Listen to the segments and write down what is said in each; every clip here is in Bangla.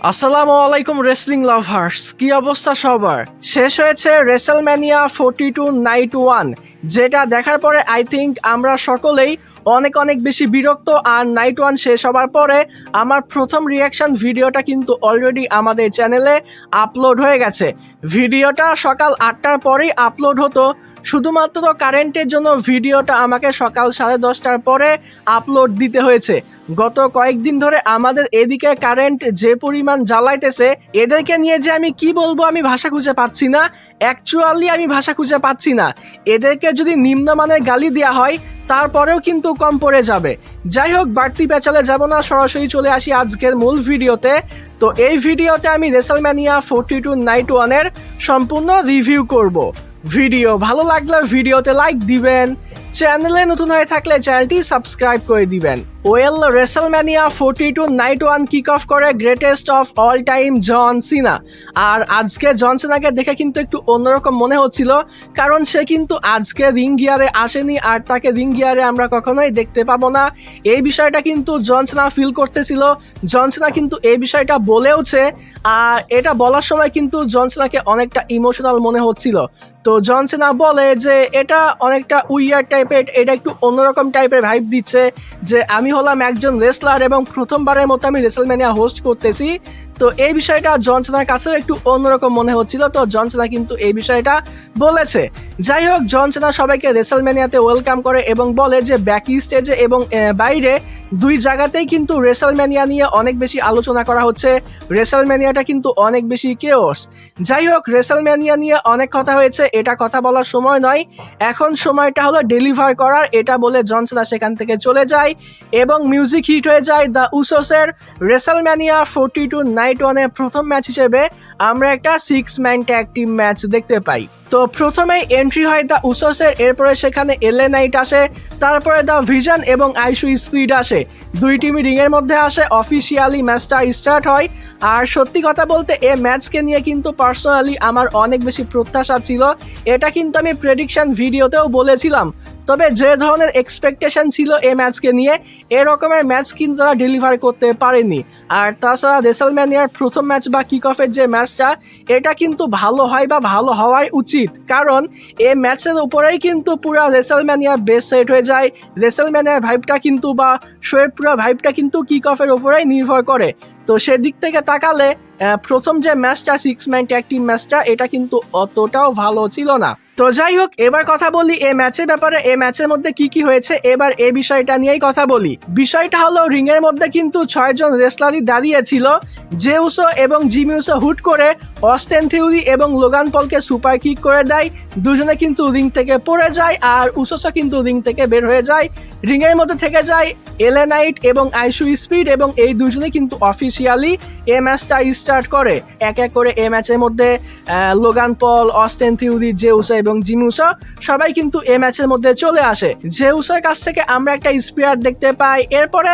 আসসালামু আলাইকুম রেসলিং লাভার্স, কি অবস্থা সবার? শেষ হয়েছে রেসেলম্যানিয়া 42 নাইট 1, যেটা দেখার পরে আই থিঙ্ক আমরা সকলেই অনেক অনেক বেশি বিরক্ত। আর নাইট 1 শেষ হবার পরে আমার প্রথম রিয়াকশন ভিডিওটা কিন্তু অলরেডি আমাদের চ্যানেলে আপলোড হয়ে গেছে। ভিডিওটা সকাল 8টার পরেই আপলোড হতো, শুধুমাত্র কারেন্টের জন্য ভিডিওটা আমাকে সকাল 10:30টার পরে আপলোড দিতে হয়েছে। গত কয়েকদিন ধরে আমাদের এদিকে কারেন্ট যে পরিমাণ জ্বালাইতেছে, এদেরকে নিয়ে যে আমি কি বলবো আমি ভাষা খুঁজে পাচ্ছি না। অ্যাকচুয়ালি আমি ভাষা খুঁজে পাচ্ছি না। এদেরকে যদি নিম্নমানের গালি দেওয়া হয় তারপরেও কিন্তু কম পড়ে যাবে। যাই হোক, বাড়তি পেঁচালে যাব না, সরাসরি চলে আসি আজকের মূল ভিডিওতে। তো এই ভিডিওতে আমি রেসেলম্যানিয়া 42 নাইট 1-এর সম্পূর্ণ রিভিউ করব। ভিডিও ভালো লাগলে ভিডিওতে লাইক দিবেন, চ্যানেলে নতুন হয়ে থাকলে চ্যানেলটি সাবস্ক্রাইব করে দিবেন। ওয়েল, রেসেলম্যানিয়া 42 নাইট 1 কিক অফ করে গ্রেটেস্ট অফ অল টাইম জন সিনা। আর আজকে জন সিনাকে দেখে কিন্তু একটু অন্যরকম মনে হচ্ছিল, কারণ সে কিন্তু আজকে রিং গিয়ারে আসেনি, আর তাকে রিং গিয়ারে আমরা কখনোই দেখতে পাবো না। এই বিষয়টা কিন্তু জন সিনা ফিল করতেছিল। জন সিনা কিন্তু এই বিষয়টা বলেওছে, আর এটা বলার সময় কিন্তু জন সিনাকে অনেকটা ইমোশনাল মনে হচ্ছিল। তো জন সিনা বলে যে এটা অনেকটা উইয়ার টাইপের, এটা একটু অন্যরকম টাইপের ভাইব দিচ্ছে যে আমি হলাম একজন রেসলার এবং প্রথমবারের মতো আমি রেসেলম্যানিয়া হোস্ট করতেছি। তো এই বিষয়টা জন সিনার কাছেও একটু অন্যরকম মনে হচ্ছিল। তো জন সিনা কিন্তু এই বিষয়টা বলেছে। যাই হোক, জন সিনা সবাইকে রেসেলম্যানিয়াতে ওয়েলকাম করে এবং বলে যে ব্যাক স্টেজে এবং বাইরে দুই জায়গাতেই কিন্তু রেসেলম্যানিয়া নিয়ে অনেক বেশি আলোচনা করা হচ্ছে। রেসেলম্যানিয়াটা কিন্তু অনেক বেশি কেওস। যাই হোক, রেসেলম্যানিয়া নিয়ে অনেক কথা হয়েছে, এটা কথা বলার সময় নয়, এখন সময়টা হলো ডেলিভার করার। এটা বলে জন সিনা সেখান থেকে চলে যায় এবং মিউজিক হিট হয়ে যায় দ্য উসোসের। রেসেলম্যানিয়া 42 নাইট 1-এর প্রথম ম্যাচ হিসেবে আমরা একটা 6-ম্যান ট্যাগ টিম ম্যাচ দেখতে পাই। তো প্রথমেই এন্ট্রি হয় দ্য উসোসের, এরপরে সেখানে এলএ নাইট আসে, তারপরে দ্য ভিশন এবং আইশু স্পিড আসে। দুই টিমই রিংয়ের মধ্যে আসে, অফিসিয়ালি ম্যাচটা স্টার্ট হয়। আর সত্যি কথা বলতে এই ম্যাচকে নিয়ে কিন্তু পার্সোনালি আমার অনেক বেশি প্রত্যাশা ছিল। এটা কিন্তু আমি প্রেডিকশন ভিডিওতেও বলেছিলাম। তবে যে ধরনের এক্সপেকটেশন ছিল এই ম্যাচকে নিয়ে, এরকমের ম্যাচ কিন্তু তারা ডেলিভার করতে পারেনি। আর তাছাড়া রেসেলম্যানিয়ার প্রথম ম্যাচ বা কিক অফের যে ম্যাচটা, এটা কিন্তু ভালো হয় বা ভালো হওয়াই উচিত, কারণ এই ম্যাচের উপরেই কিন্তু পুরো রেসেলম্যানিয়া বেস সেট হয়ে যায়। রেসেলম্যানিয়ার ভাইবটা কিন্তু বা শোয়ের পুরো ভাইবটা কিন্তু কিক অফের উপরেই নির্ভর করে। তো সেদিক থেকে তাকালে প্রথম যে ম্যাচটা 6-ম্যান ট্যাগ টিম ম্যাচটা, এটা কিন্তু অতটাও ভালো ছিল না। তো যাই হোক, এবার কথা বলি এই ম্যাচের ব্যাপারে। এই ম্যাচের মধ্যে কি কি হয়েছে, এবার এই বিষয়টা নিয়েই কথা বলি। বিষয়টা হলো রিংয়ের মধ্যে কিন্তু 6 জন রেসলারই দাঁড়িয়েছিল। জে উসো এবং জিমি উসো হুট করে অস্টেন থিওরি এবং লোগান পলকে সুপার কিক করে দেয়। দুজনে কিন্তু রিং থেকে পড়ে যায়, আর উসোসও কিন্তু রিং থেকে বের হয়ে যায়। রিংয়ের মধ্যে থেকে যায় এলএ নাইট এবং আইশু স্পিড, এবং এই দুজনে কিন্তু অফিসিয়ালি এই ম্যাচটা স্টার্ট করে। এক এক করে এই ম্যাচের মধ্যে Logan Paul, Austen theory, J Uso এবং জিমি উসো সবাই কিন্তু এই ম্যাচের মধ্যে চলে আসে। জে উসোর কাছ থেকে আমরা একটা স্পিয়ার দেখতে পাই, এরপরে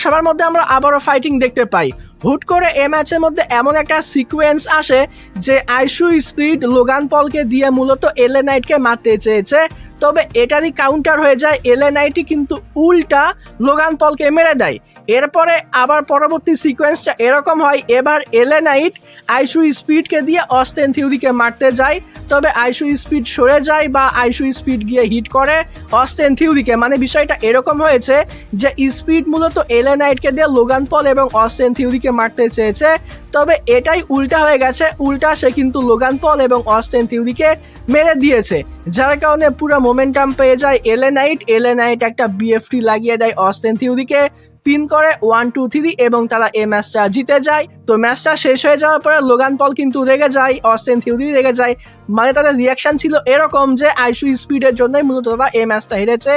সবার মধ্যে আমরা আবারও ফাইটিং দেখতে পাই। হুট করে এই ম্যাচের মধ্যে এমন একটা সিকোয়েন্স আসে যে আইশু স্পিড লোগান পলকে দিয়ে মূলত এলএ নাইটকে মারতে চেয়েছে, তবে এটারই কাউন্টার হয়ে যায়। এলএ নাইটই কিন্তু উল্টা লোগান পলকে মেরে দেয়। এরপরে আবার পরবর্তী সিকোয়েন্সটা এরকম হয়, এবার এলএ নাইট আইশু স্পিডকে দিয়ে অস্টেন থিওরিকে মারতে যায়, তবে আইশু স্পিড সরে যায় বা আইশু স্পিড গিয়ে হিট করে অস্টেন থিওরিকে। মানে বিষয়টা এরকম হয়েছে যে স্পিড মূলত এলএ নাইটকে দিয়ে লোগান পল এবং অস্টেন থিওরিকে মারতে চেয়েছে, তবে এটাই উল্টা হয়ে গেছে। উল্টা সে কিন্তু লোগান পল এবং অস্টেন থিওরিকে মেরে দিয়েছে, যার কারণে পুরো মোমেন্টাম পেয়ে যায় এলএ নাইট। এলএ নাইট একটা বিএফটি লাগিয়ে দেয় অস্টেন থিওরিকে, পিন করে 1, 2, 3 এবং তারা এই ম্যাচটা জিতে যায়। তো ম্যাচটা শেষ হয়ে যাওয়ার পরে লোগান পল কিন্তু রেগে যায়, অস্টেন থিওরি রেগে যায়। মানে তাদের রিয়াকশন ছিল এরকম যে আইশু স্পিডের জন্যই মূলত তারা এই ম্যাচটা হেরেছে,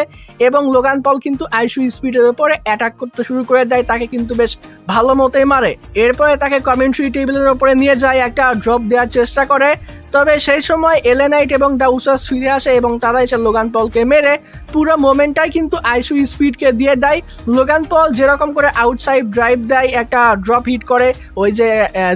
এবং লোগান পল কিন্তু আইশু স্পিডের উপরে অ্যাটাক করতে শুরু করে দেয়, তাকে কিন্তু বেশ ভালো মতোই মারে। এরপরে তাকে কমেন্ট্রি টেবিলের উপরে নিয়ে যায়, একটা ড্রপ দেওয়ার চেষ্টা করে, তবে সেই সময় এলএ নাইট এবং দ্য উসোস ফিরে আসে এবং তারা এসে লোগান পলকে মেরে পুরো মোমেন্টটাই কিন্তু আইশু স্পিডকে দিয়ে দেয়। লোগান পল যেরকম করে আউটসাইড ড্রাইভ দেয়, একটা ড্রপ হিট করে ওই যে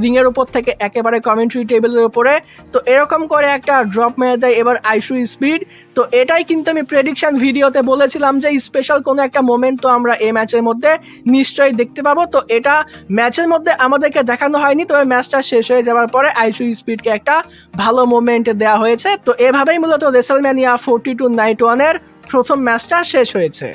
রিংয়ের উপর থেকে একেবারে কমেন্ট্রি টেবিলের উপরে। তো এরকম করে একটা ড্রপ মেরে দেয় এবার আইশু স্পিড। তো এটাই কিন্তু আমি প্রেডিকশন ভিডিওতে বলেছিলাম যে স্পেশাল কোনো একটা মোমেন্ট তো আমরা এই ম্যাচের মধ্যে নিশ্চয়ই দেখতে পাবো। তো এটা ম্যাচের মধ্যে আমাদেরকে দেখানো হয়নি, তবে ম্যাচটা শেষ হয়ে যাওয়ার পরে আইশু স্পিডকে একটা ভালো মোমেন্ট দেওয়া হয়েছে। তো এভাবেই মূলত রেসেলম্যানিয়া 42 নাইট 1 এর প্রথম ম্যাচটা শেষ হয়েছে।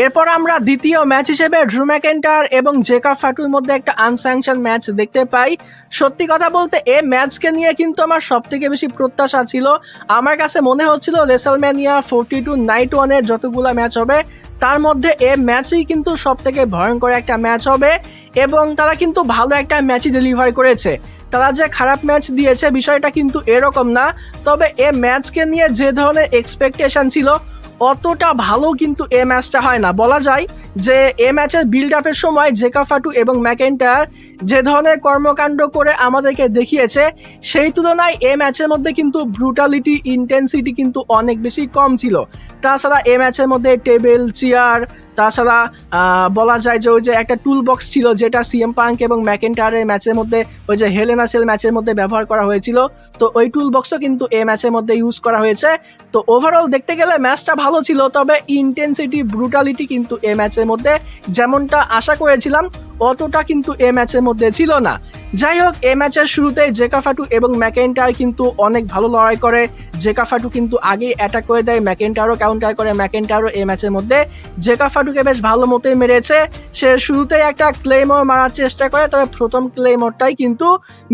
এরপর আমরা দ্বিতীয় ম্যাচ হিসেবে ড্রু ম্যাকইন্টায়ার এবং জেকাব ফাটুর মধ্যে একটা আনস্যাংশন ম্যাচ দেখতে পাই। সত্যি কথা বলতে এই ম্যাচকে নিয়ে কিন্তু আমার সবথেকে বেশি প্রত্যাশা ছিল। আমার কাছে মনে হচ্ছিল রেসেলম্যানিয়া 42 নাইট 1 এর যতগুলো ম্যাচ হবে তার মধ্যে এই ম্যাচই কিন্তু সবথেকে ভয়ঙ্কর একটা ম্যাচ হবে, এবং তারা কিন্তু ভালো একটা ম্যাচই ডেলিভার করেছে। তারা যে খারাপ ম্যাচ দিয়েছে বিষয়টা কিন্তু এরকম না, তবে এই ম্যাচকে নিয়ে যে ধরনের এক্সপেকটেশন ছিল অতটা ভালো কিন্তু এই ম্যাচটা হয় না। বলা যায় যে এই ম্যাচের বিল্ড আপের সময় জেকাব ফাটু এবং ম্যাকইন্টায়ার যে ধরনের কর্মকাণ্ড করে আমাদেরকে দেখিয়েছে সেই তুলনায় এই ম্যাচের মধ্যে কিন্তু ব্রুটালিটি ইন্টেন্সিটি কিন্তু অনেক বেশি কম ছিল। তাছাড়া এই ম্যাচের মধ্যে টেবিল চেয়ার, তাছাড়া বলা যায় যে ওই যে একটা টুল বক্স ছিল যেটা সিএম পাঙ্ক এবং ম্যাকইন্টায়ারের ম্যাচের মধ্যে ওই যে হেল ইন আ সেল ম্যাচের মধ্যে ব্যবহার করা হয়েছিল, তো ওই টুল বক্সও কিন্তু এই ম্যাচের মধ্যে ইউজ করা হয়েছে। তো ওভারঅল দেখতে গেলে ম্যাচটা ভালো ছিল, তবে ইন্টেন্সিটি ব্রুটালিটি কিন্তু এই ম্যাচের মধ্যে যেমনটা আশা করেছিলাম অতটা কিন্তু এই ম্যাচের মধ্যে ছিল না। যাই হোক, এই ম্যাচের শুরুতে জেকাব ফাটু এবং ম্যাকইন্টায়ার কিন্তু অনেক ভালো লড়াই করে। জেকাব ফাটু কিন্তু আগেই অ্যাটাক করে দেয়, ম্যাকইন্টায়ারও কাউন্টার করে। ম্যাকইন্টায়ারও এই ম্যাচের মধ্যে জেকাব ফাটুকে বেশ ভালো মতোই মেরেছে। সে শুরুতেই একটা ক্লেমর মারার চেষ্টা করে, তবে প্রথম ক্লেমরটাই কিন্তু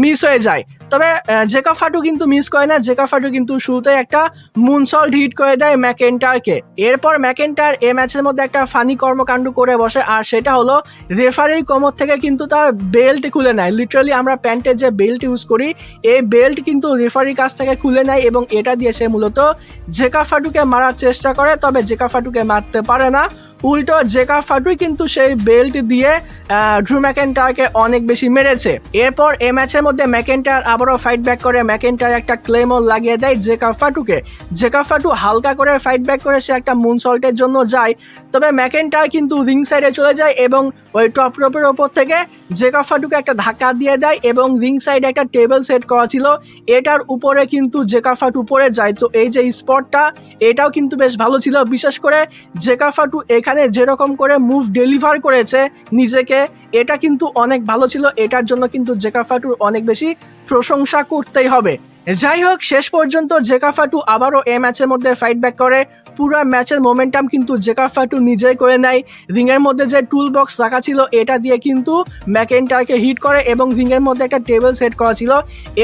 মিস হয়ে যায়। তবে জেকাব ফাটু কিন্তু মিস করে না, জেকাব ফাটু কিন্তু শুরুতেই একটা মুনসল্ট হিট করে দেয় ম্যাকইন্টায়ারকে। এরপর ম্যাকইন্টায়ার এই ম্যাচের মধ্যে একটা ফানি কর্মকাণ্ড করে বসে, আর সেটা হলো রেফারির কোমর থেকে কিন্তু তার বেল্ট খুলে নেয়। লিটারালি আমরা প্যান্টের যে বেল্ট ইউজ করি এই বেল্ট কিন্তু রেফারির কাছ থেকে খুলে নেয়, এবং এটা দিয়ে সে মূলত জেকাব ফাটুকে মারার চেষ্টা করে, তবে জেকাব ফাটুকে মারতে পারে না। উল্টো জেকাব ফাটুই কিন্তু সেই বেল্ট দিয়ে ড্রু ম্যাকইন্টায়ারকে অনেক বেশি মেরেছে। এরপর এই ম্যাচের মধ্যে ম্যাকইন্টায়ার আবারও ফাইট ব্যাক করে, ম্যাকইন্টায়ার একটা ক্লেমর লাগিয়ে দেয় জেকাব ফাটুকে। জেকাব ফাটু হালকা করে ফাইট ব্যাক করে সে একটা মুনসল্টের জন্য যায়, তবে ম্যাকইন্টায়ার কিন্তু রিং সাইডে চলে যায় এবং ওই টপ রোপের ওপর থেকে জেকাব ফাটুকে একটা ধাক্কা দিয়ে দেয়, এবং রিং সাইডে একটা টেবিল সেট করা ছিল এটার উপরে কিন্তু জেকাব ফাটু পড়ে যায়। তো এই যে স্পটটা এটাও কিন্তু বেশ ভালো ছিল, বিশেষ করে জেকাব ফাটু এখানে যেরকম করে মুভ ডেলিভার করেছে নিজেকে, এটা কিন্তু অনেক ভালো ছিল। এটার জন্য কিন্তু জেকাব ফাটুর অনেক বেশি প্রশংসা করতেই হবে। যাই হোক, শেষ পর্যন্ত জেকাব ফাটু আবারও এই ম্যাচের মধ্যে ফাইট ব্যাক করে। পুরো ম্যাচের মোমেন্টাম কিন্তু জেকাব ফাটু নিজেই করে নেয়। রিংয়ের মধ্যে যে টুল বক্স রাখা ছিল এটা দিয়ে কিন্তু ম্যাকইন্টায়ারকে হিট করে, এবং রিংয়ের মধ্যে একটা টেবিল সেট করা ছিল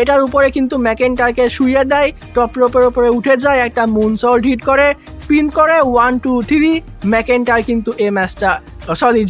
এটার উপরে কিন্তু ম্যাকইন্টায়ারকে শুইয়ে দেয়, টপ রোপের উপরে উঠে যায়, একটা মুনসল্ট হিট করে, পিন করে 1 2 3। ম্যাকইন্টায়ার কিন্তু এই ম্যাচটা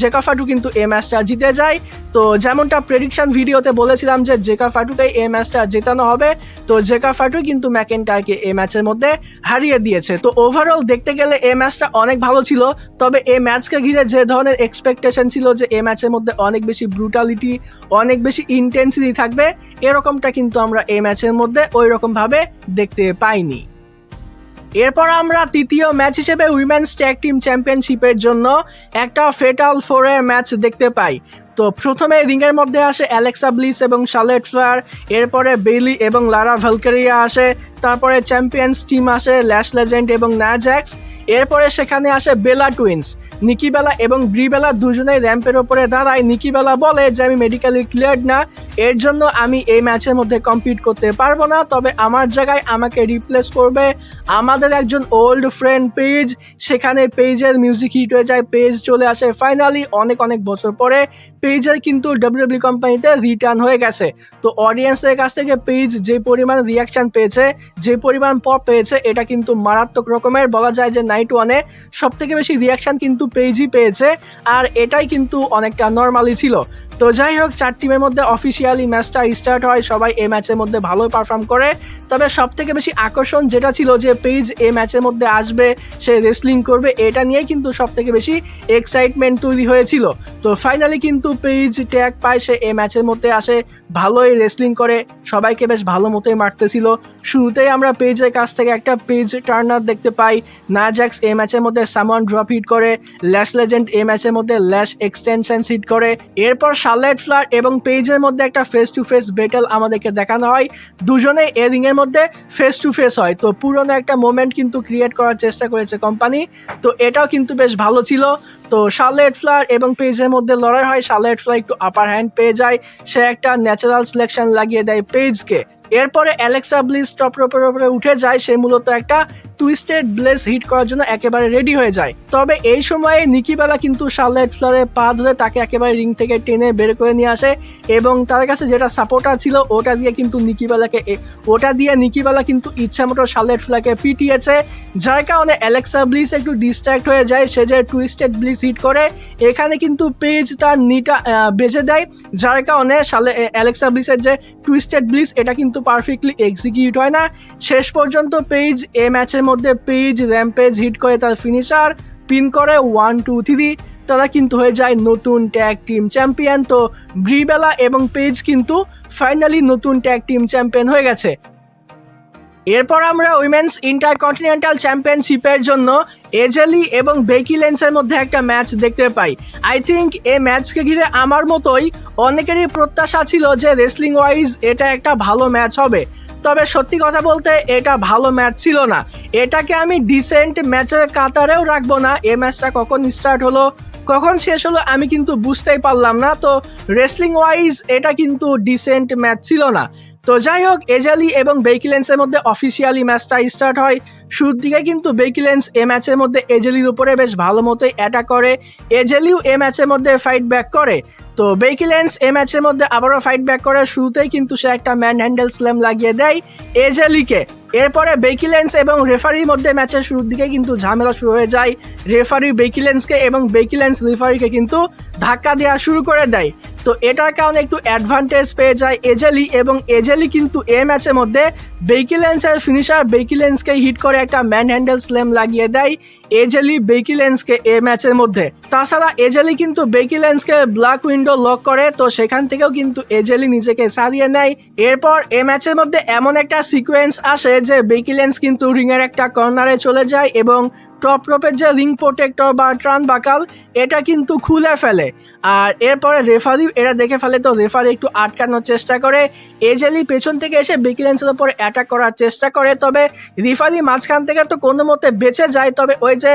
জেকাব ফাটু কিন্তু এই ম্যাচটা জিতে যায়। তো যেমনটা প্রেডিকশন ভিডিওতে বলেছিলাম যে জেকাব ফাটুকেই এই ম্যাচটা জেতানো হবে, তো জেকাব ফাটু কিন্তু ম্যাকইন্টায়ারকে এই ম্যাচের মধ্যে হারিয়ে দিয়েছে। তো ওভারঅল দেখতে গেলে এই ম্যাচটা অনেক ভালো ছিল, তবে এই ম্যাচকে ঘিরে যে ধরনের এক্সপেকটেশন ছিল যে এই ম্যাচের মধ্যে অনেক বেশি ব্রুটালিটি, অনেক বেশি ইন্টেন্সিটি থাকবে, এরকমটা কিন্তু আমরা এই ম্যাচের মধ্যে ওই রকমভাবে দেখতে পাইনি। এরপর আমরা তৃতীয় ম্যাচ হিসেবে উইমেন্স ট্যাগ টিম চ্যাম্পিয়নশিপের জন্য একটা ফেটাল 4-ওয়ে ম্যাচ দেখতে পাই। তো প্রথমে রিংয়ের মধ্যে আসে অ্যালেক্সা ব্লিস এবং শার্লেট ফ্লেয়ার, এরপরে বেইলি এবং লারা ভ্যালকেরিয়া আসে, তারপরে চ্যাম্পিয়ন্স টিম আসে ল্যাশ লেজেন্ড এবং নিয়া জ্যাক্স, এরপরে সেখানে আসে বেলা টুইন্স। নিকি বেলা এবং ব্রি বেলা দুজনেই র্যাম্পের ওপরে দাঁড়ায়। নিকি বেলা বলে যে আমি মেডিকেলি ক্লিয়ার্ড না, এর জন্য আমি এই ম্যাচের মধ্যে কম্পিট করতে পারবো না, তবে আমার জায়গায় আমাকে রিপ্লেস করবে আমাদের একজন ওল্ড ফ্রেন্ড পেজ। সেখানে পেজের মিউজিক হিট হয়ে যায়, পেজ চলে আসে ফাইনালি অনেক অনেক বছর পরে। পেজের কিন্তু ডাব্লিউডাব্লিউ কোম্পানিতে রিটার্ন হয়ে গেছে। তো অডিয়েন্সের কাছ থেকে পেজ যে পরিমাণ রিয়াকশন পেয়েছে, যে পরিমাণ পপ পেয়েছে, এটা কিন্তু মারাত্মক রকমের। বলা যায় যে নাইট 1-এ সব থেকে বেশি রিয়াকশন কিন্তু পেজই পেয়েছে, আর এটাই কিন্তু অনেকটা নর্মালি ছিল। তো যাই হোক, 4 টিমের মধ্যে অফিসিয়ালি ম্যাচটা স্টার্ট হয়, সবাই এই ম্যাচের মধ্যে ভালো পারফর্ম করে। তবে সব থেকে বেশি আকর্ষণ যেটা ছিল যে পেজ এই ম্যাচের মধ্যে আসবে, সে রেসলিং করবে, এটা নিয়েই কিন্তু সব থেকে বেশি এক্সাইটমেন্ট তৈরি হয়েছিল। তো ফাইনালি কিন্তু পেজ ট্যাগ পায়, সে এই ম্যাচের মধ্যে আসে, ভালোই রেসলিং করে, সবাইকে বেশ ভালো মতোই মারতেছিল। শুরুতেই আমরা পেজের কাছ থেকে একটা পেজ টার্নার দেখতে পাই। নিয়া জ্যাক্স এই ম্যাচের মধ্যে সামন ড্রপ হিট করে, ল্যাশ লেজেন্ড এই ম্যাচের মধ্যে ল্যাশ এক্সটেনশন হিট করে, এরপর শার্লেট ফ্লেয়ার এবং পেজের মধ্যে একটা ফেস টু ফেস ব্যাটল আমাদেরকে দেখানো হয়, দুজনেই এই রিংয়ের মধ্যে ফেস টু ফেস হয়। তো পুরনো একটা মোমেন্ট কিন্তু ক্রিয়েট করার চেষ্টা করেছে কোম্পানি, তো এটাও কিন্তু বেশ ভালো ছিল। তো শার্লেট ফ্লেয়ার এবং পেজের মধ্যে লড়াই হয়, শার্লেট ফ্লেয়ার একটু আপার হ্যান্ড পেয়ে যায়, সে একটা ন্যাচারাল সিলেকশন লাগিয়ে দেয় পেজকে। এরপরে অ্যালেক্সা ব্লিস টপ রোপের উপরে উঠে যায়, সে মূলত একটা টুইস্টেড ব্লেস হিট করার জন্য একেবারে রেডি হয়ে যায়। তবে এই সময়ে নিকি বেলা কিন্তু শার্লেট ফ্লেয়ারের পা ধরে তাকে একেবারে রিং থেকে টেনে বের করে নিয়ে আসে এবং তার কাছে যেটা সাপোর্টার ছিল ওটা দিয়ে নিকি বেলা কিন্তু ইচ্ছামতো শার্লেট ফ্লেয়ারকে পিটিয়েছে, যার কারণে অ্যালেক্সা ব্লিস একটু ডিস্ট্র্যাক্ট হয়ে যায়। সে যে টুইস্টেড ব্লিস হিট করে, এখানে কিন্তু পেজ তার নিটা বেজে দেয়, যার কারণে অ্যালেক্সা ব্লিসের যে টুইস্টেড ব্লিস এটা কিন্তু পারফেক্টলি এক্সিকিউট হয় না। শেষ পর্যন্ত পেজ এই ম্যাচের মধ্যে পেজ র্যাম্পেজ হিট করে তার ফিনিশার পিন করে 1 2 3, তারা কিন্তু হয়ে যায় নতুন ট্যাগ টিম চ্যাম্পিয়ন। তো ব্রি বেলা এবং পেজ কিন্তু ফাইনালি নতুন ট্যাগ টিম চ্যাম্পিয়ন হয়ে গেছে। এরপর আমরা উইমেন্স ইন্টারকন্টিনেন্টাল চ্যাম্পিয়নশিপের জন্য এজেলি এবং বেকি লিঞ্চের মধ্যে একটা ম্যাচ দেখতে পাই। আই থিঙ্ক এই ম্যাচকে ঘিরে আমার মতোই অনেকেরই প্রত্যাশা ছিল যে রেসলিং ওয়াইজ এটা একটা ভালো ম্যাচ হবে, তবে সত্যি কথা বলতে এটা ভালো ম্যাচ ছিল না। এটাকে আমি ডিসেন্ট ম্যাচের কাতারেও রাখবো না। এই ম্যাচটা কখন স্টার্ট হলো কখন শেষ হলো আমি কিন্তু বুঝতেই পারলাম না। তো রেসলিং ওয়াইজ এটা কিন্তু ডিসেন্ট ম্যাচ ছিল না। তো যাই হোক, এজেলি এবং বেকি লিঞ্চের মধ্যে অফিসিয়ালি ম্যাচটা স্টার্ট হয়। শুরুর দিকে কিন্তু বেকি লিঞ্চ এ ম্যাচের মধ্যে এজেলির উপরে বেশ ভালো মতোই অ্যাটাক করে, এজেলিও এ ম্যাচের মধ্যে ফাইট ব্যাক করে। তো বেকি লিঞ্চ এ ম্যাচের মধ্যে আবারও ফাইট ব্যাক করে, শুরুতেই কিন্তু সে একটা ম্যান হ্যান্ডেল স্ল্যাম লাগিয়ে দেয় এজেলিকে। এরপরে বেকি লিঞ্চ এবং রেফারির মধ্যে ম্যাচের শুরুর দিকে কিন্তু ঝামেলা শুরু হয়ে যায়, রেফারি বেকি লিঞ্চকে এবং বেকি লিঞ্চ রেফারিকে কিন্তু ধাক্কা দেওয়া শুরু করে দেয়। তো এটার কারণে একটু অ্যাডভান্টেজ পেয়ে যায় এজেলি, এবং এজেলি কিন্তু এই ম্যাচের মধ্যে বেকি লিঞ্চের ফিনিশার বেকি লিঞ্চকে হিট করে একটা ম্যান হ্যান্ডেল স্ল্যাম লাগিয়ে দেয় এজেলি বেকি লিঞ্চকে এই ম্যাচের মধ্যে। তাছাড়া এজেলি কিন্তু বেকি লিঞ্চকে ব্ল্যাক উইন্ডো লক করে, তো সেখান থেকেও কিন্তু এজেলি নিজেকে ছাড়িয়ে নেয়। এরপর এই ম্যাচের মধ্যে এমন একটা সিকোয়েন্স আসে যে বেকি লিঞ্চ কিন্তু রিংয়ের একটা কর্নারে চলে যায় এবং টপ রোপের যে রিং প্রোটেক্টর বা ট্রান বাকাল এটা কিন্তু খুলে ফেলে। আর এরপরে রেফারি এটা দেখে ফেলে, তো রেফারি একটু আটকানোর চেষ্টা করে, এজেলি পেছন থেকে এসে বেকি লিঞ্চের উপর অ্যাটাক করার চেষ্টা করে, তবে রেফারি মাঝখান থেকে তো কোনো মতে বেঁচে যায়। তবে ওই যে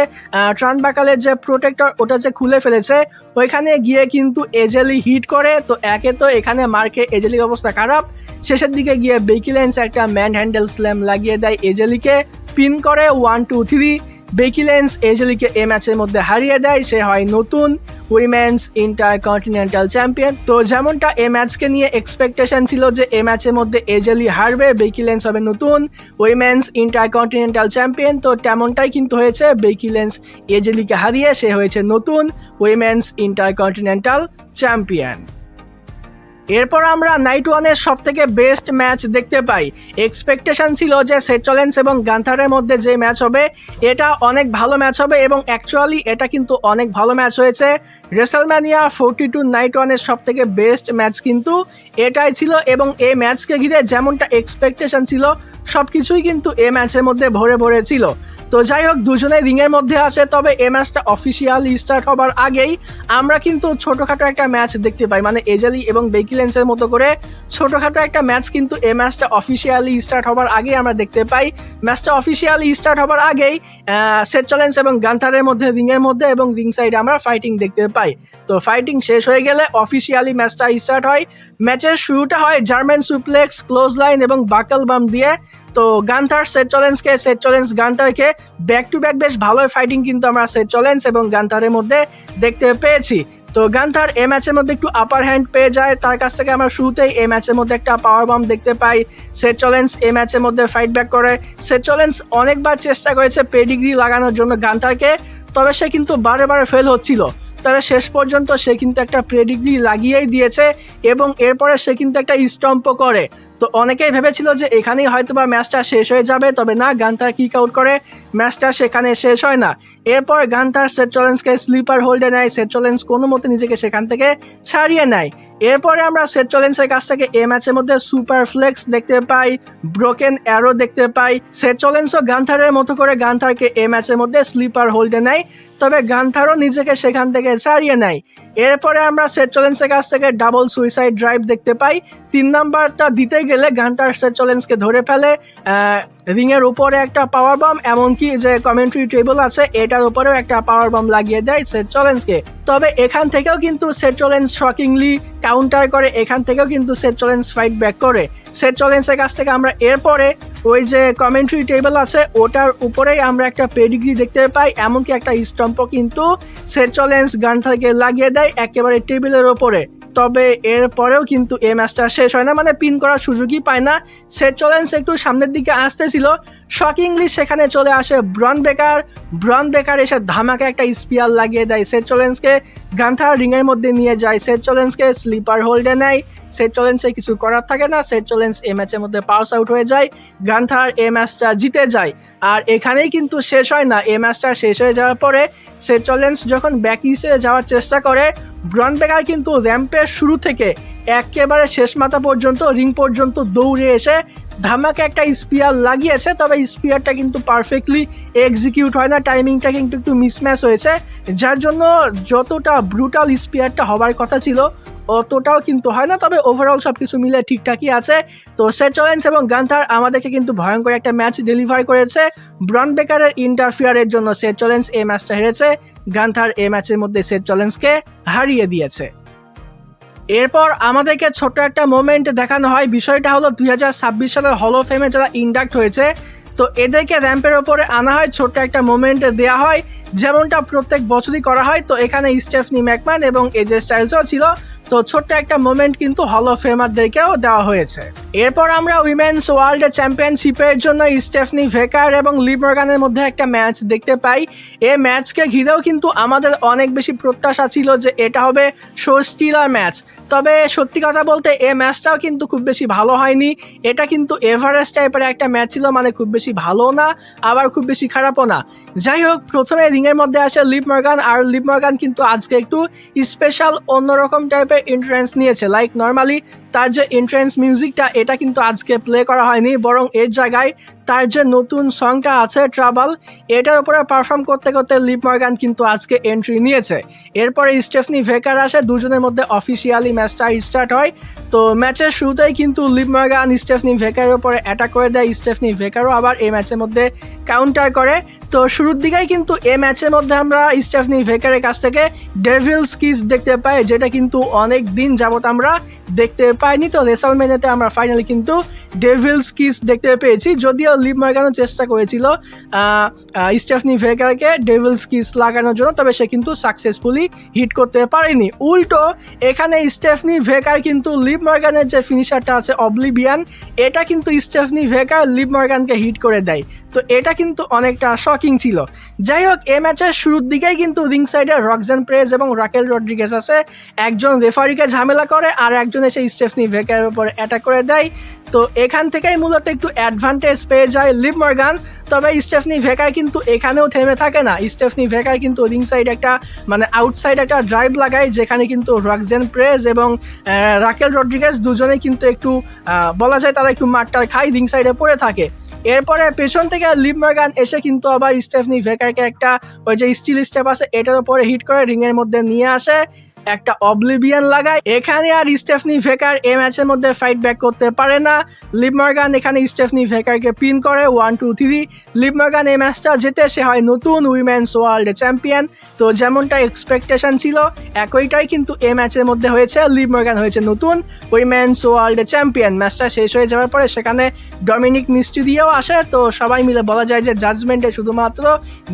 ট্রান বাকালের যে প্রোটেক্টর ওটা যে খুলে ফেলেছে ওইখানে গিয়ে কিন্তু এজেলি হিট করে। তো একে তো এখানে মার্কে এজেলির অবস্থা খারাপ, শেষের দিকে গিয়ে বেকি লিঞ্চ একটা ম্যান হ্যান্ডেল স্ল্যাম লাগিয়ে দেয় এজেলিকে, পিন করে 1 2 3। বেকি লিঞ্চ এজেলিকে এই ম্যাচের মধ্যে হারিয়ে দেয়, সে হয় নতুন উইমেন্স ইন্টারকন্টিনেন্টাল চ্যাম্পিয়ন। তো যেমনটা এই ম্যাচকে নিয়ে এক্সপেকটেশন ছিল যে এই ম্যাচের মধ্যে এজেলি হারবে, বেকি লিঞ্চ হবে নতুন উইমেন্স ইন্টারকন্টিনেন্টাল চ্যাম্পিয়ন, তো তেমনটাই কিন্তু হয়েছে। বেকি লিঞ্চ এজেলিকে হারিয়ে সে হয়েছে নতুন উইমেন্স ইন্টারকন্টিনেন্টাল চ্যাম্পিয়ন। এরপর আমরা নাইট ওয়ানের সব থেকে বেস্ট ম্যাচ দেখতে পাই। এক্সপেকটেশন ছিল যে সেথ রলিন্স এবং গান্থারের মধ্যে যে ম্যাচ হবে এটা অনেক ভালো ম্যাচ হবে, এবং অ্যাকচুয়ালি এটা কিন্তু অনেক ভালো ম্যাচ হয়েছে। রেসলম্যানিয়া 42 নাইট ওয়ানের সব থেকে বেস্ট ম্যাচ কিন্তু এটাই ছিল, এবং এই ম্যাচকে ঘিরে যেমনটা এক্সপেকটেশন ছিল সব কিছুই কিন্তু এই ম্যাচের মধ্যে ভরে ভরে ছিল। তো যাই হোক, দুজনেই রিংয়ের মধ্যে আছে, তবে এই ম্যাচটা অফিসিয়ালি স্টার্ট হবার আগেই আমরা কিন্তু ছোটোখাটো একটা ম্যাচ দেখতে পাই, মানে এজেলি এবং বেকি লিঞ্চের মতো করে ছোটোখাটো একটা ম্যাচ কিন্তু এই ম্যাচটা অফিসিয়ালি স্টার্ট হবার আগেই আমরা দেখতে পাই। ম্যাচটা অফিসিয়ালি স্টার্ট হবার আগেই সেথ রলিন্স এবং গান্থারের মধ্যে রিংয়ের মধ্যে এবং রিং সাইডে আমরা ফাইটিং দেখতে পাই। তো ফাইটিং শেষ হয়ে গেলে অফিসিয়ালি ম্যাচটা স্টার্ট হয়। ম্যাচের শুরুটা হয় জার্মান সুপ্লেক্স, ক্লোজ লাইন এবং বাকল বাম দিয়ে। তো গান্থার সেথ রলিন্সকে, সেথ রলিন্স গান্থারকে ব্যাক টু ব্যাক বেশ ভালোই ফাইটিং কিন্তু আমরা সেথ রলিন্স এবং গান্থারের মধ্যে দেখতে পেয়েছি। তো গান্থার এই ম্যাচের মধ্যে একটু আপার হ্যান্ড পেয়ে যায়, তার কাছ থেকে আমরা শুরুতেই এই ম্যাচের মধ্যে একটা পাওয়ার বম্ব দেখতে পাই। সেথ রলিন্স এই ম্যাচের মধ্যে ফাইট ব্যাক করে। সেথ রলিন্স অনেকবার চেষ্টা করেছে পেডিগ্রি লাগানোর জন্য গান্থারকে, তবে সে কিন্তু বারে বারে ফেল হচ্ছিল। তবে শেষ পর্যন্ত সে কিন্তু একটা পেডিগ্রি লাগিয়েই দিয়েছে, এবং এরপরে সে কিন্তু একটা স্টম্প করে। তো অনেকেই ভেবেছিল যে এখানেই হয়তোবা ম্যাচটা শেষ হয়ে যাবে, তবে না, গান্থার কিক আউট করে ম্যাচটা সেখানে শেষ হয় না। এরপর গান্থার সেথ রলিন্সকে স্লিপার হোল্ডে নেয়, সেথ রলিন্স কোনো মতে নিজেকে সেখান থেকে ছাড়িয়ে নেয়। এরপরে আমরা সেথ রলিন্সের কাছ থেকে এই ম্যাচের মধ্যে সুপার ফ্লেক্স দেখতে পাই, ব্রোকেন অ্যারো দেখতে পাই। সেথ রলিন্সও গান্থারের মতো করে গান্থারকে এই ম্যাচের মধ্যে স্লিপার হোল্ডে নেয়, তবে গান্থারও নিজেকে সেখান থেকে ছাড়িয়ে নেয়। এরপরে আমরা সেথ রলিন্সের কাছ থেকে ডাবল সুইসাইড ড্রাইভ দেখতে পাই। 3 নাম্বারটা দিতে গেলে গান্থার সেথ রলিন্সকে ধরে ফেলে, রিংয়ের উপরে একটা পাওয়ার বম, এমনকি যে কমেন্ট্রি টেবিল আছে এটার উপরেও একটা পাওয়ার বম লাগিয়ে দেয় সেথ রলিন্সকে। তবে এখান থেকেও কিন্তু সেথ রলিন্স শকিংলি কাউন্টার করে, এখান থেকেও কিন্তু সেথ রলিন্স ফাইট ব্যাক করে। সেথ রলিন্সের কাছ থেকে আমরা এরপরে ওই যে কমেন্ট্রি টেবিল আছে ওটার উপরেই আমরা একটা পেডিগ্রি দেখতে পাই, এমনকি একটা স্টম্পও কিন্তু সেথ রলিন্স গান্থারকে লাগিয়ে দেয় একেবারে টেবিলের ওপরে। তবে এরপরেও কিন্তু এই ম্যাচটা শেষ হয় না, মানে পিন করার সুযোগই পায় না। সেথ রলিন্স একটু সামনের দিকে আসতেছিল, শকিংলি সেখানে চলে আসে ব্রন বেকার এসে ধামাকে একটা স্পিয়ার লাগিয়ে দেয় সেথ রলিন্সকে। গান্থার রিংয়ের মধ্যে নিয়ে যায়, সেথ রলিন্সকে স্লিপার হোল্ডে নেয়। সেথ রলিন্সের কিছু করার থাকে না, সেথ রলিন্স এই ম্যাচের মধ্যে পাস আউট হয়ে যায়, গান্থার এই ম্যাচটা জিতে যায়। আর এখানেই কিন্তু শেষ হয় না, এই ম্যাচটা শেষ হয়ে যাওয়ার পরে সেথ রলিন্স যখন ব্যাক ইস্টে যাওয়ার চেষ্টা করে, ব্রন বেকার কিন্তু র্যাম্পের শুরু থেকে একেবারে শেষ মাথা পর্যন্ত রিং পর্যন্ত দৌড়ে এসে ধামাকে একটা স্পিয়ার লাগিয়েছে, তবে স্পিয়ারটা কিন্তু পারফেক্টলি এক্সিকিউট হয় না, টাইমিংটা কিন্তু একটু মিসম্যাচ হয়েছে, যার জন্য যতটা ব্রুটাল স্পিয়ারটা হবার কথা ছিল অতটাও কিন্তু হয় না। তবে ওভারঅল সব কিছু মিলে ঠিকঠাকই আছে। তো সেথ রলিন্স এবং গান্থার আমাদেরকে কিন্তু ভয়ঙ্কর একটা ম্যাচ ডেলিভার করেছে। ব্রন বেকারের ইন্টারফিয়ারের জন্য সেথ রলিন্স এই ম্যাচটা হেরেছে, গান্থার এই ম্যাচের মধ্যে সেথ রলিন্সকে হারিয়ে দিয়েছে। এরপর আমাদেরকে ছোট্ট একটা মোমেন্ট দেখানো হয়, বিষয়টা হলো 2026 সালের হল অফ ফেমে যারা ইন্ডাক্ট হয়েছে, তো এদেরকে র্যাম্পের ওপরে আনা হয়, ছোট্ট একটা মোমেন্ট দেওয়া হয়, যেমনটা প্রত্যেক বছরই করা হয়। তো এখানে স্টেফনি ম্যাকম্যান এবং এজে স্টাইলসও ছিল, তো ছোট্ট একটা মোমেন্ট কিন্তু হল অফ ফেমারদেরকেও দেওয়া হয়েছে। এরপর আমরা উইমেন্স ওয়ার্ল্ড চ্যাম্পিয়নশিপের জন্য স্টেফনি ভেকার এবং লিভ মর্গানের মধ্যে একটা ম্যাচ দেখতে পাই। এই ম্যাচকে ঘিরেও কিন্তু আমাদের অনেক বেশি প্রত্যাশা ছিল যে এটা হবে শো স্টিলার ম্যাচ, তবে সত্যি কথা বলতে এই ম্যাচটাও কিন্তু খুব বেশি ভালো হয়নি। এটা কিন্তু এভারেস্ট টাইপের একটা ম্যাচ ছিল, মানে খুব বেশি ভালো না আবার খুব বেশি খারাপও না। যাই হোক, প্রথমে রিংয়ের মধ্যে আসে লিভ মর্গান, আর লিভ মর্গান কিন্তু আজকে একটু স্পেশাল অন্যরকম টাইপের এন্ট্রেন্স নিয়েছে। লাইক নর্মালি তার যে এন্ট্রেন্স মিউজিকটা এটা কিন্তু আজকে প্লে করা হয়নি, বরং এর জায়গায় তার যে নতুন সংটা আছে ট্রাবল, এটার উপরে পারফর্ম করতে করতে লিভ মর্গান কিন্তু আজকে এন্ট্রি নিয়েছে। এরপরে স্টেফনি ভেকার আসে, দুজনের মধ্যে অফিসিয়ালি ম্যাচটা স্টার্ট হয়। তো ম্যাচের শুরুতেই কিন্তু লিভ মর্গান স্টেফনি ভেকারের উপরে অ্যাটাক করে দেয়, স্টেফনি ভেকারও আবার এই ম্যাচের মধ্যে কাউন্টার করে। তো শুরুর দিকেই কিন্তু এই ম্যাচের মধ্যে আমরা স্টেফনি ভেকারের কাছ থেকে ডেভিলস কিস দেখতে পাই, যেটা কিন্তু অনেক দিন যাবত আমরা দেখতে পাইনি। তো রেসলম্যানিয়াতে আমরা ফাইনালি কিন্তু ডেভিলস কিস দেখতে পেয়েছি, যদিও লিভ মর্গানও চেষ্টা করেছিল স্টেফনি ভেকারকে ডেভিলস কিস লাগানোর জন্য, তবে সে কিন্তু সাকসেসফুলি হিট করতে পারেনি। উল্টো এখানে স্টেফনি ভেকার কিন্তু লিভ মর্গানের যে ফিনিশারটা আছে অবলিভিয়ান, এটা কিন্তু স্টেফনি ভেকার লিভ মর্গানকে হিট করে দেয়। তো এটা কিন্তু অনেকটা শকিং ছিল। যাই হোক, এই ম্যাচের শুরুর দিকেই কিন্তু রিং সাইডে রক্সান প্রেজ এবং রাকেল রড্রিগেজ আছে, একজন রেফারিকে ঝামেলা করে আর একজন এসে স্টেফনি ভেকারের উপর অ্যাটাক করে দেয়। তো এখান থেকেই মূলত একটু অ্যাডভান্টেজ পেয়ে যায় লিভ মর্গান, তবে স্টেফনি ভেকার কিন্তু এখানেও থেমে থাকে না। স্টেফনি ভেকার কিন্তু রিং সাইড একটা মানে আউটসাইড একটা ড্রাইভ লাগায়, যেখানে কিন্তু রক্সান প্রেজ এবং রাকেল রড্রিগেজ দুজনেই কিন্তু একটু বলা যায় তারা একটু মারটার খায়, রিং সাইডে পড়ে থাকে। এরপরে পেছন থেকে লিভ মর্গান এসে কিন্তু আবার স্টেফনি ভেকারকে একটা ওই যে স্টিল স্টেপ আছে এটার উপরে হিট করে রিংয়ের মধ্যে নিয়ে আসে, একটা অবলিভিয়ান লাগায়। এখানে আর স্টেফনি ভেকার এই ম্যাচের মধ্যে ফাইট ব্যাক করতে পারে না। লিভ মর্গান এখানে স্টেফনি ভেকারকে পিন করে 1, 2, 3। লিভ মর্গান এই ম্যাচটা জিতে সে হয় নতুন উইমেন্স ওয়ার্ল্ড চ্যাম্পিয়ন। তো যেমনটা এক্সপেকটেশন ছিল একইটাই কিন্তু এই ম্যাচের মধ্যে হয়েছে, লিভ মর্গান হয়েছে নতুন উইমেন্স ওয়ার্ল্ড চ্যাম্পিয়ন। ম্যাচটা শেষ হয়ে যাওয়ার পরে সেখানে ডমিনিক মিস্টিরিও আসে। তো সবাই মিলে বলা যায় যে জাজমেন্টে শুধুমাত্র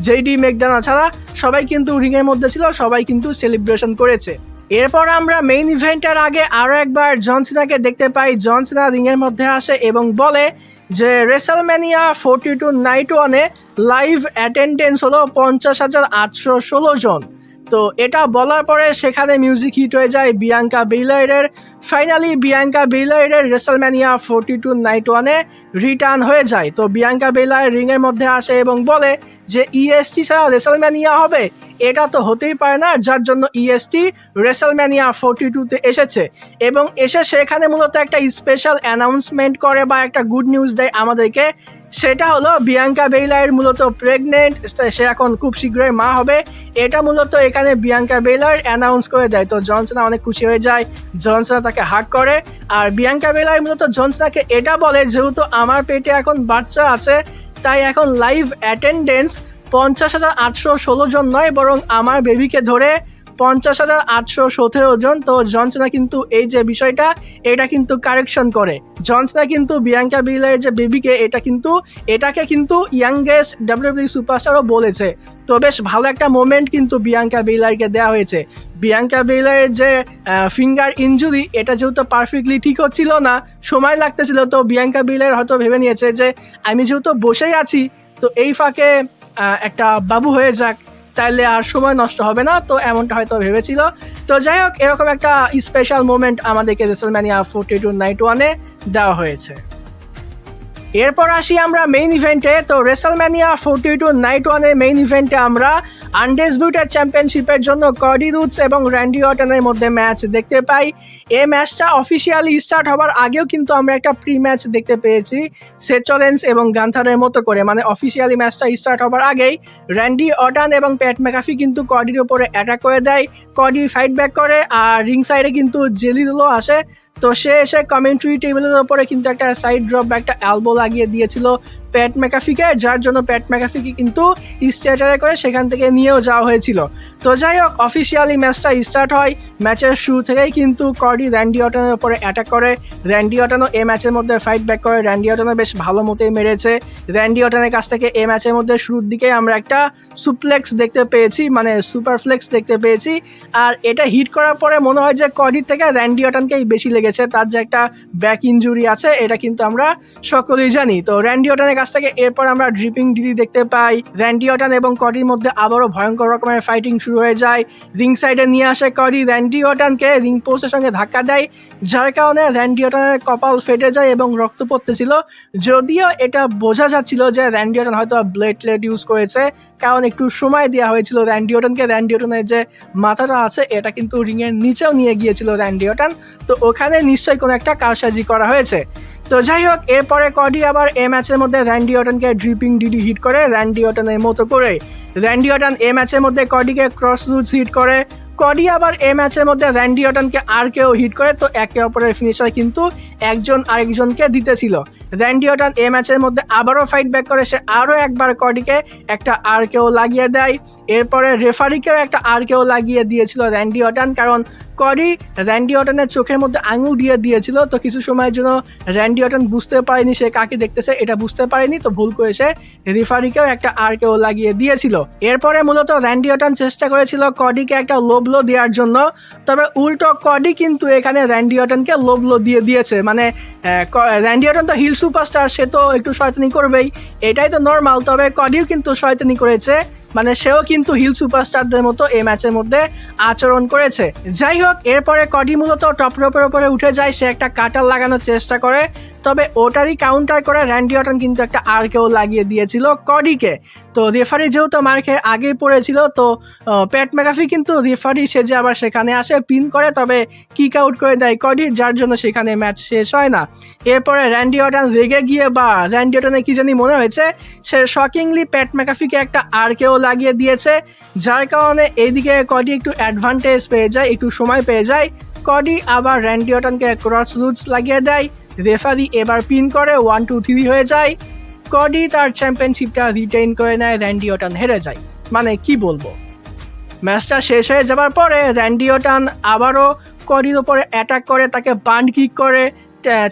জেডি ম্যাকডোনা ছাড়া সবাই কিন্তু রিংয়ের মধ্যে ছিল, সবাই কিন্তু সেলিব্রেশন করেছে। এরপর আমরা মেইন ইভেন্টের আগে আরও একবার জন সিনাকে দেখতে পাই। জন সিনা রিংয়ের মধ্যে আসে এবং বলে যে রেসলম্যানিয়া 42 নাইট 1-এ লাইভ অ্যাটেন্ডেন্স হলো 50,816 জন। তো এটা বলার পরে সেখানে মিউজিক হিট হয়ে যায় বিয়াঙ্কা বেইলারের। ফাইনালি বিয়াঙ্কা বেইলারের রেসলম্যানিয়া 42 নাইট 1-এ রিটার্ন হয়ে যায়। তো বিয়াঙ্কা বেইলার রিংয়ের মধ্যে আসে এবং বলে যে ইএসটি ছাড়া রেসলম্যানিয়া হবে, এটা তো হতেই পারে না, যার জন্য ইএসটি রেসলম্যানিয়া 42-তে এসেছে। এবং এসে সেখানে মূলত একটা স্পেশাল অ্যানাউন্সমেন্ট করে বা একটা গুড নিউজ দেয় আমাদেরকে। সেটা হলো বিয়াঙ্কা বেইলার মূলত প্রেগনেন্ট, সে এখন খুব শীঘ্রই মা হবে। এটা মূলত এখানে বিয়াঙ্কা বেইলার অ্যানাউন্স করে দেয়। তো জন সিনা অনেক খুশি হয়ে যায়, জন সিনা তাকে হাগ করে। আর বিয়াঙ্কা বেইলার মূলত জন সিনাকে এটা বলে, যেহেতু আমার পেটে এখন বাচ্চা আছে তাই এখন লাইভ অ্যাটেন্ডেন্স 50,816 জন নয়, বরং আমার বেবিকে ধরে 50,817 জন। তো জন সিনা কিন্তু এই যে বিষয়টা এটা কিন্তু কারেকশন করে। জন সিনা কিন্তু বিয়াঙ্কা বেইলারের যে বেবিকে এটাকে কিন্তু ইয়াংগেস্ট ডাব্লিউডাব্লিউই সুপারস্টারও বলেছে। তো বেশ ভালো একটা মোমেন্ট কিন্তু বিয়াঙ্কা বেইলারকে দেওয়া হয়েছে। বিয়াঙ্কা বেইলারের যে ফিঙ্গার ইনজুরি এটা যেহেতু পারফেক্টলি ঠিক হচ্ছিল না, সময় লাগতেছিল, তো বিয়াঙ্কা বেইলার হয়তো ভেবে নিয়েছে যে আমি যেহেতু বসেই আছি তো এই ফাঁকে একটা বাবু হয়ে যাক, তাইলে আর সময় নষ্ট হবে না। তো এমনটা হয়তো ভেবেছিল। তো যাই হোক, এরকম একটা স্পেশাল মোমেন্ট আমাদেরকে রেসলম্যানিয়া 42 নাইট 1-এ দেওয়া হয়েছে। এরপর আসি আমরা মেইন ইভেন্টে। তো রেসলম্যানিয়া 42 নাইট 1-এর মেইন ইভেন্টে আমরা আনডিসপিউটেড চ্যাম্পিয়নশিপের জন্য কডি রুডস এবং র্যান্ডি অর্টনের মধ্যে ম্যাচ দেখতে পাই। এই ম্যাচটা অফিসিয়ালি স্টার্ট হওয়ার আগেও কিন্তু আমরা একটা প্রি ম্যাচ দেখতে পেয়েছি সেথ রলিন্স এবং গান্থারের মতো করে। মানে অফিসিয়ালি ম্যাচটা স্টার্ট হওয়ার আগেই র্যান্ডি অর্টন এবং প্যাট ম্যাকাফি কিন্তু কডির উপরে অ্যাটাক করে দেয়। কডি ফাইট ব্যাক করে আর রিং সাইডে কিন্তু জেলিরুলও আসে। তো সে এসে কমেন্ট্রি টেবিলের উপরে কিন্তু একটা সাইড ড্রপ বা একটা এলবো লাগিয়ে দিয়েছিল প্যাট ম্যাকাফিকে, যার জন্য প্যাট ম্যাকাফিকে কিন্তু স্ট্রেচারে করে সেখান থেকে নিয়েও যাওয়া হয়েছিল। তো যাই হোক, অফিসিয়ালি ম্যাচটা স্টার্ট হয়। ম্যাচের শুরু থেকেই কিন্তু কডি র্যান্ডি অর্টনের উপরে অ্যাটাক করে। র্যান্ডি অর্টনও এই ম্যাচের মধ্যে ফাইট ব্যাক করে। র্যান্ডি অর্টনও বেশ ভালো মতোই মেরেছে। র্যান্ডি অর্টনের কাছ থেকে এই ম্যাচের মধ্যে শুরুর দিকে আমরা একটা সুপ্লেক্স দেখতে পেয়েছি, মানে সুপারফ্লেক্স দেখতে পেয়েছি। আর এটা হিট করার পরে মনে হয় যে কডির থেকে র্যান্ডি অর্টনকেই বেশি লেগেছে। তার যে একটা ব্যাক ইনজুরি আছে এটা কিন্তু আমরা সকলেই জানি। তো র্যান্ডি অর্টনের কাছ থেকে এরপর আমরা ড্রিপিং ডিডি দেখতে পাই। র্যান্ডি অর্টন এবং কডির মধ্যে আবারও ভয়ঙ্কর রকমের ফাইটিং শুরু হয়ে যায়। রিং সাইডে নিয়ে আসে কডি, র্যান্ডি অর্টনকে রিং পোস্টের সঙ্গে ধাক্কা দেয়, যার কারণে র্যান্ডি অর্টনের কপাল ফেটে যায় এবং রক্ত পড়তেছিল। যদিও এটা বোঝা যাচ্ছিল যে র্যান্ডি অর্টন হয়তো ব্লেড ইউজ করেছে, কারণ একটু সময় দেওয়া হয়েছিল র্যান্ডি অর্টনকে। র্যান্ডি অর্টনের যে মাথাটা আছে এটা কিন্তু রিংয়ের নিচেও নিয়ে গিয়েছিল র্যান্ডি অর্টন। তো ওখানে নিশ্চয়ই কোনো একটা কারসাজি করা হয়েছে। তো যাই হোক, এরপরে কডি আবার এই ম্যাচের মধ্যে র্যান্ডি অর্টনকে ড্রিপিং ডিডি হিট করে র্যান্ডি অর্টনের মতো করে। র্যান্ডি অর্টন এই ম্যাচের মধ্যে কডিকে ক্রস রুটস হিট করে। কডি আবার এই ম্যাচের মধ্যে র্যান্ডি অর্টনকে আর কেউ হিট করে। তো একে অপরের ফিনিশার কিন্তু একজন আরেকজনকে দিতেছিল। র্যান্ডি অর্টন এই ম্যাচের মধ্যে আবারও ফাইট ব্যাক করে, সে আরও একবার কডিকে একটা আর কেউ লাগিয়ে দেয়। এরপরে রেফারিকেও একটা আর কেউ লাগিয়ে দিয়েছিল র্যান্ডি অর্টন, কারণ কডি র্যান্ডি অর্টনের চোখের মধ্যে আঙুল দিয়ে দিয়েছিল। তো কিছু সময়ের জন্য র্যান্ডি অর্টন বুঝতে পারেনি সে কাকে দেখতেছে, এটা বুঝতে পারেনি। তো ভুল করে সে রেফারিকেও একটা আর কেউ লাগিয়ে দিয়েছিল। এরপরে মূলত র্যান্ডি অর্টন চেষ্টা করেছিল কডিকে একটা লো ব্লো দেওয়ার জন্য, তবে উল্টো কডি কিন্তু এখানে র্যান্ডি অর্টনকে লো ব্লো দিয়ে দিয়েছে। মানে র্যান্ডি অর্টন তো হিল সুপারস্টার, সে তো একটু শয়তানি করবেই, এটাই তো নর্মাল। তবে কডিও কিন্তু শয়তানি করেছে, মানে সেও কিন্তু হিল সুপারস্টারদের মতো এই ম্যাচের মধ্যে আচরণ করেছে। যাই হোক, এরপরে কডি মূলত টপ রোপের উপরে উঠে যায়, সে একটা কাটার লাগানোর চেষ্টা করে, তবে ওটারই কাউন্টার করে র্যান্ডি অর্টন কিন্তু একটা আর কেউ লাগিয়ে দিয়েছিল কডিকে। তো রেফারি যেহেতু মার খেয়ে আগেই পড়েছিল, তো প্যাট ম্যাকাফি কিন্তু রেফারি সেজে আবার সেখানে আসে, পিন করে, তবে কিক আউট করে দেয় কডি, যার জন্য সেখানে ম্যাচ শেষ হয় না। এরপরে র্যান্ডি অর্টন রেগে গিয়ে, বা র্যান্ডি অর্টনের কি জানি মনে হয়েছে, সে শকিংলি প্যাট ম্যাকাফিকে একটা আর কেউ লাগিয়ে দিয়েছে, যার কারণে এইদিকে কডি একটু অ্যাডভান্টেজ পেয়ে যায়, একটু সময় পেয়ে যায়। কডি আবার র্যান্ডি অর্টনকে ক্রস রুটস লাগিয়ে দেয়, রেফারি এবার পিন করে 1 2 3 হয়ে যায়। কডি তার চ্যাম্পিয়নশিপটা রিটেইন করে নেয়, র্যান্ডি অর্টন হেরে যায়। মানে কি বলবো, ম্যাচটা শেষ হয়ে যাবার পরে র্যান্ডি অর্টন আবারও কডির ওপরে অ্যাটাক করে, তাকে বান্ড কিক করে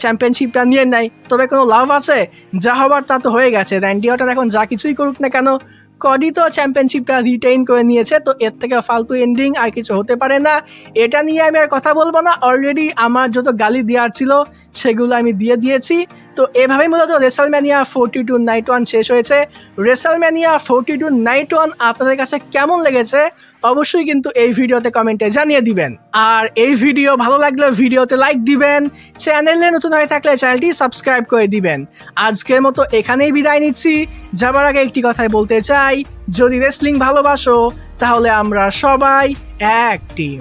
চ্যাম্পিয়নশিপটা নিয়ে নেয়। তবে কোনো লাভ আছে? যা হবার তা তো হয়ে গেছে। র্যান্ডি অর্টন এখন যা কিছুই করুক না কেন, কডি তো চ্যাম্পিয়নশিপটা রিটেইন করে নিয়েছে। তো এর থেকে ফালতু এন্ডিং আর কিছু হতে পারে না। এটা নিয়ে আমি আর কথা বলবো না, অলরেডি আমার যত গালি দেওয়ার ছিল সেগুলো আমি দিয়ে দিয়েছি। তো এভাবেই মূলত রেসলম্যানিয়া 42 নাইট 1 শেষ হয়েছে। রেসলম্যানিয়া 42 নাইট 1 আপনাদের কাছে কেমন লেগেছে অবশ্যই কিন্তু এই ভিডিওতে কমেন্টে জানিয়ে দিবেন। আর এই ভিডিও ভালো লাগলে ভিডিওতে লাইক দিবেন, চ্যানেলে নতুন হয়ে থাকলে চ্যানেলটি সাবস্ক্রাইব করে দিবেন। আজকের মতো এখানেই বিদায় নিচ্ছি। যাবার আগে একটি কথাই বলতে চাই, যদি রেসলিং ভালোবাসো তাহলে আমরা সবাই এক টিম।